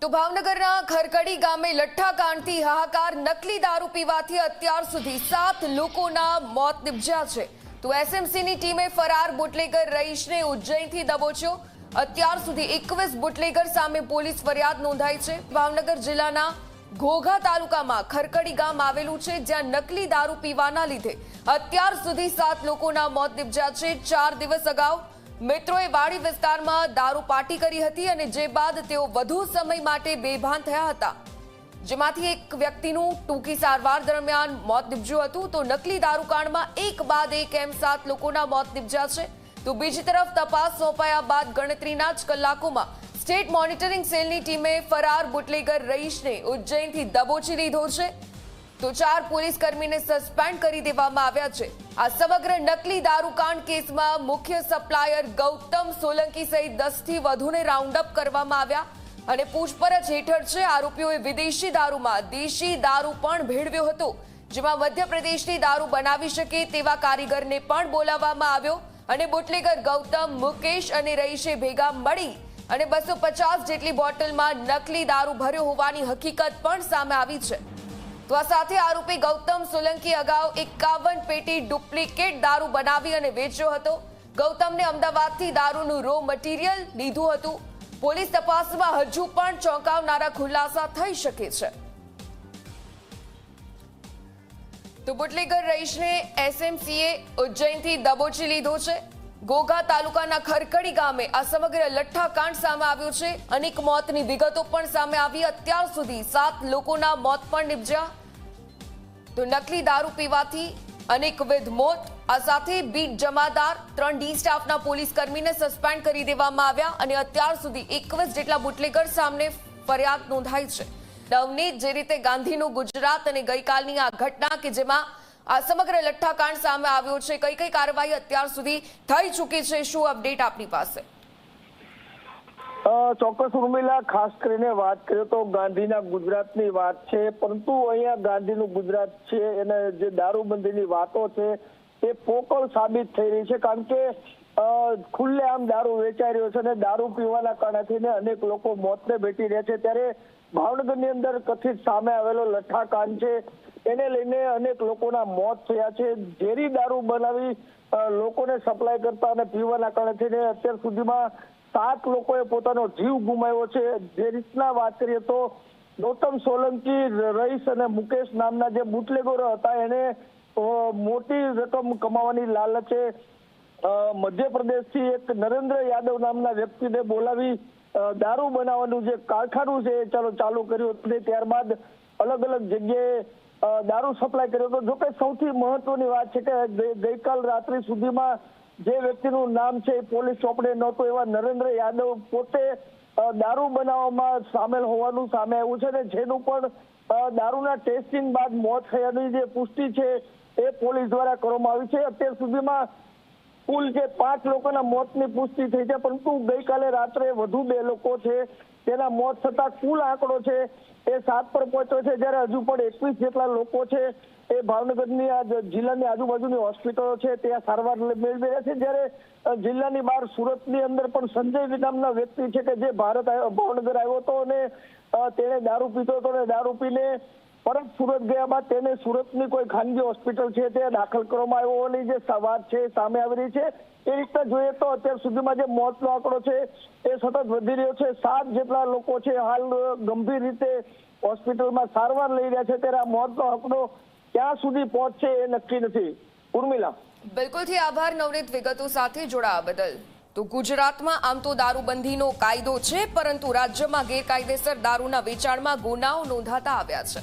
તો ભાવનગરના ખરકડી ગામે લઠ્ઠાકાંડથી હાહાકાર નકલી દારૂ પીવાથી અત્યાર સુધી 7 લોકોના મોત નિપજ્યા છે। તો એસએમસીની ટીમે ફરાર બુટલેગર રહીશને ઉજ્જૈનથી દબોચ્યો। અત્યાર સુધી 21 બુટલેગર સામે પોલીસ ફરિયાદ નોંધાઈ છે। ભાવનગર જિલ્લાના ઘોઘા તાલુકામાં ખરકડી ગામ આવેલું છે, જ્યાં નકલી દારૂ પીવાના લીધે અત્યાર સુધી 7 લોકોના મોત નિપજ્યા છે। 4 દિવસ અગાઉ મિત્રોએ વાડી વિસ્તારમાં દારૂ પાર્ટી કરી હતી અને જે બાદ તેઓ વધુ સમય માટે બેભાન થયા હતા, જેમાંથી એક વ્યક્તિનું ટૂંકી સારવાર દરમિયાન મોત નિપજ્યું હતું। તો નકલી દારૂકાંડમાં એક બાદ એક એમ 7 લોકોના મોત નિપજ્યા છે। તો બીજી તરફ તપાસ સોંપાયા બાદ ગણતરીના જ કલાકોમાં સ્ટેટ મોનિટરિંગ સેલની ટીમે ફરાર બુટલેગર રહીશને ઉજ્જૈનથી દબોચી લીધો છે। તો 4 પોલીસ કર્મીને સસ્પેન્ડ કરી દેવામાં આવ્યા છે। આ સમગ્ર નકલી દારૂકાંડ કેસમાં મુખ્ય સપ્લાયર ગૌતમ સોલંકી સહિત 10 થી વધુને રાઉન્ડ અપ કરવામાં આવ્યા અને પૂછપરછ હેઠળ છે। આરોપીઓએ વિદેશી દારૂમાં દેશી દારૂ પણ ભેળવ્યો હતો, જેમાં મધ્યપ્રદેશની દારૂ બનાવી શકે તેવા કારીગરને પણ બોલાવવામાં આવ્યો અને બુટલેગર ગૌતમ, મુકેશ અને રહીશે ભેગા મળી અને 250 જેટલી બોટલમાં નકલી દારૂ ભર્યો હોવાની હકીકત પણ સામે આવી છે। તો આ સાથે આરોપી ગૌતમ સોલંકી અગાઉ 51 પેટી ડુપ્લિકેટ દારૂ બનાવી અને વેચ્યો હતો। ગૌતમને અમદાવાદથી દારૂનું રો મટીરિયલ લીધું હતું। પોલીસ તપાસમાં હજુ પણ ચોંકાવનારા ખુલાસા થઈ શકે છે। તો બુટલેગર રહીશને એસએમસીએ ઉજ્જૈનથી દબોચી લીધો છે। ઘોઘા તાલુકાના ખરકડી ગામે આ સમગ્ર લઠ્ઠાકાંડ સામે આવ્યો છે। અનેક મોતની વિગતો પણ સામે આવી। અત્યાર સુધી 7 લોકોના મોત પણ નિપજ્યા। તો નકલી દારૂ પીવાથી અનેકવિધ મોત, આ સાથે બીટ જમાદાર 3 ડી સ્ટાફના પોલીસ કર્મીને સસ્પેન્ડ કરી દેવામાં આવ્યા અને અત્યાર સુધી 21 જેટલા બુટલેગર સામે ફરિયાદ નોંધાઈ છે। નવનીત, જે રીતે ગાંધીનું ગુજરાત અને ગઈકાલની આ ઘટના કે જેમાં આ સમગ્ર લઠ્ઠાકાંડ સામે આવ્યો છે, કઈ કઈ કાર્યવાહી અત્યાર સુધી થઈ ચૂકી છે, શું અપડેટ આપની પાસે? ચોક્કસ ઉર્મિલા, ખાસ કરીને વાત કરીએ તો ગાંધીના ગુજરાતની વાત છે, પરંતુ અહીંયા ગાંધીનું ગુજરાત છે એને જે દારૂબંધીની વાતો છે એ પોકળ સાબિત થઈ રહી છે, કારણ કે ખુલ્લેઆમ દારૂ વેચાઈ રહ્યો છે અને દારૂ પીવાના કારણે અનેક લોકો મોતને ભેટી રહ્યા છે। ત્યારે ભાવનગરની અંદર કથિત સામે આવેલો લઠ્ઠાકાંડ છે એને લઈને અનેક લોકોના મોત થયા છે। ઝેરી દારૂ બનાવી લોકોને સપ્લાય કરતા અને પીવાના કારણે અત્યાર સુધીમાં 7 લોકોએ પોતાનો જીવ ગુમાવ્યો છે। જે રીતના વાત કરીએ તો ગૌતમ સોલંકી, રહીશ અને મુકેશ નામના જે બુટલેગરો હતા એને મોટી રકમ કમાવાની લાલચે મધ્યપ્રદેશથી એક નરેન્દ્ર યાદવ નામના વ્યક્તિને બોલાવી દારૂ બનાવવાનું જે કારખાનું છે ચાલુ કર્યું હતું। ત્યારબાદ અલગ અલગ જગ્યાએ દારૂ સપ્લાય કર્યો હતો। જોકે સૌથી મહત્વની વાત છે કે ગઈકાલ રાત્રિ સુધીમાં જે વ્યક્તિનું નામ છે એ પોલીસ ચોપડે નહોતું, એવા નરેન્દ્ર યાદવ પોતે દારૂ બનાવવામાં સામેલ હોવાનું સામે આવ્યું છે અને જેનું પણ દારૂના ટેસ્ટિંગ બાદ મોત થયાની જે પુષ્ટિ છે એ પોલીસ દ્વારા કરવામાં આવી છે। અત્યાર સુધીમાં કુલ જે 5 લોકોના મોતની પુષ્ટિ થઈ છે, પરંતુ ગઈકાલે રાત્રે વધુ 2 લોકો છે તેના મોત થતા કુલ આંકડો છે એ 7 પર પહોંચ્યો છે। જ્યારે હજુ પણ 21 જેટલા લોકો છે એ ભાવનગરની આ જિલ્લાની આજુબાજુની હોસ્પિટલો છે ત્યાં સારવાર મેળવી રહ્યા છે। જ્યારે જિલ્લાની બહાર સુરતની અંદર પણ સંજય નામના વ્યક્તિ છે કે જે ભાવનગર આવ્યો હતો અને તેણે દારૂ પીતો હતો અને દારૂ પીને પરત સુરત ગયા બાદ તેને સુરતની કોઈ ખાનગી હોસ્પિટલ છે ત્યાં દાખલ કરવામાં આવ્યો હોવાની જે વાત છે સામે આવી રહી છે। એ રીતના જોઈએ તો અત્યાર સુધીમાં જે મોતનો આંકડો છે એ સતત વધી રહ્યો છે। 7 જેટલા લોકો છે હાલ ગંભીર રીતે હોસ્પિટલમાં સારવાર લઈ રહ્યા છે, ત્યારે આ મોતનો આંકડો ક્યાં સુધી પહોંચશે એ નક્કી નથી। ઉર્મિલા, બિલકુલથી આભાર નવનીત વિગતો સાથે જોડાવા બદલ। તો ગુજરાતમાં આમ તો દારૂબંધીનો કાયદો છે, પરંતુ રાજ્યમાં ગેરકાયદેસર દારૂના વેચાણમાં ગુનાઓ નોંધાતા આવ્યા છે।